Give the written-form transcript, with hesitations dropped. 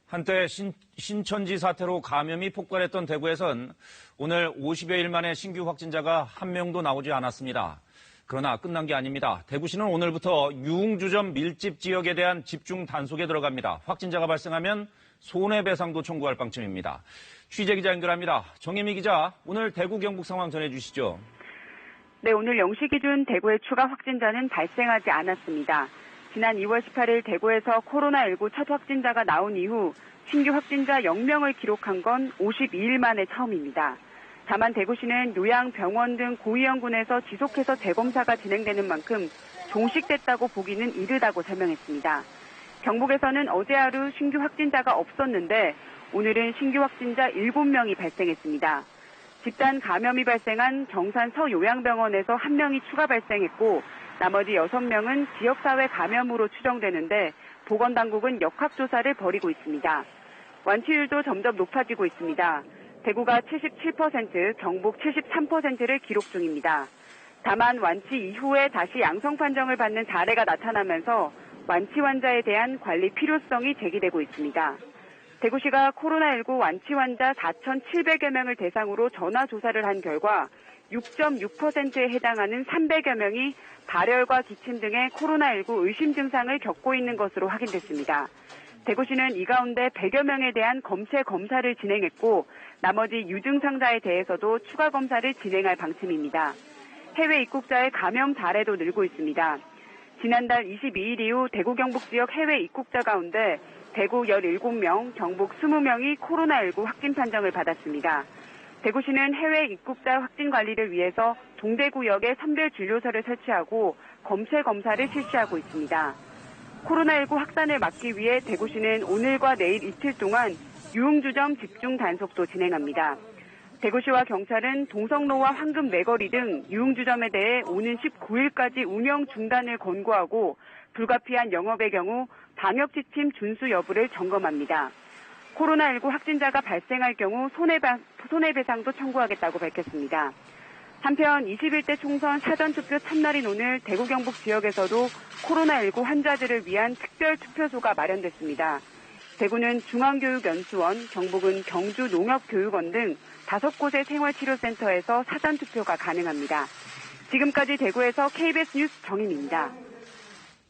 한때 신천지 사태로 감염이 폭발했던 대구에선 오늘 50여일 만에 신규 확진자가 한 명도 나오지 않았습니다. 그러나 끝난 게 아닙니다. 대구시는 오늘부터 유흥주점 밀집 지역에 대한 집중 단속에 들어갑니다. 확진자가 발생하면 손해배상도 청구할 방침입니다. 취재 기자 연결합니다. 정혜미 기자, 오늘 대구 경북 상황 전해주시죠. 네, 오늘 0시 기준 대구의 추가 확진자는 발생하지 않았습니다. 지난 2월 18일 대구에서 코로나19 첫 확진자가 나온 이후 신규 확진자 0명을 기록한 건 52일 만에 처음입니다. 다만 대구시는 요양, 병원 등 고위험군에서 지속해서 재검사가 진행되는 만큼 종식됐다고 보기는 이르다고 설명했습니다. 경북에서는 어제 하루 신규 확진자가 없었는데 오늘은 신규 확진자 7명이 발생했습니다. 집단 감염이 발생한 정산 서요양병원에서 1명이 추가 발생했고 나머지 6명은 지역사회 감염으로 추정되는데 보건당국은 역학조사를 벌이고 있습니다. 완치율도 점점 높아지고 있습니다. 대구가 77%, 경북 73%를 기록 중입니다. 다만 완치 이후에 다시 양성 판정을 받는 사례가 나타나면서 완치 환자에 대한 관리 필요성이 제기되고 있습니다. 대구시가 코로나19 완치 환자 4,700여 명을 대상으로 전화 조사를 한 결과 6.6%에 해당하는 300여 명이 발열과 기침 등의 코로나19 의심 증상을 겪고 있는 것으로 확인됐습니다. 대구시는 이 가운데 100여 명에 대한 검체 검사를 진행했고 나머지 유증상자에 대해서도 추가 검사를 진행할 방침입니다. 해외 입국자의 감염 사례도 늘고 있습니다. 지난달 22일 이후 대구 경북 지역 해외 입국자 가운데 대구 17명, 경북 20명이 코로나19 확진 판정을 받았습니다. 대구시는 해외 입국자 확진 관리를 위해서 동대구역에 선별진료소를 설치하고 검체 검사를 실시하고 있습니다. 코로나19 확산을 막기 위해 대구시는 오늘과 내일 이틀 동안 유흥주점 집중 단속도 진행합니다. 대구시와 경찰은 동성로와 황금 네거리 등 유흥주점에 대해 오는 19일까지 운영 중단을 권고하고 불가피한 영업의 경우 방역지침 준수 여부를 점검합니다. 코로나19 확진자가 발생할 경우 손해배상도 청구하겠다고 밝혔습니다. 한편 21대 총선 사전투표 첫날인 오늘 대구 경북 지역에서도 코로나19 환자들을 위한 특별 투표소가 마련됐습니다. 대구는 중앙교육연수원, 경북은 경주농업교육원 등 5곳의 생활치료센터에서 사전투표가 가능합니다. 지금까지 대구에서 KBS 뉴스 정임입니다.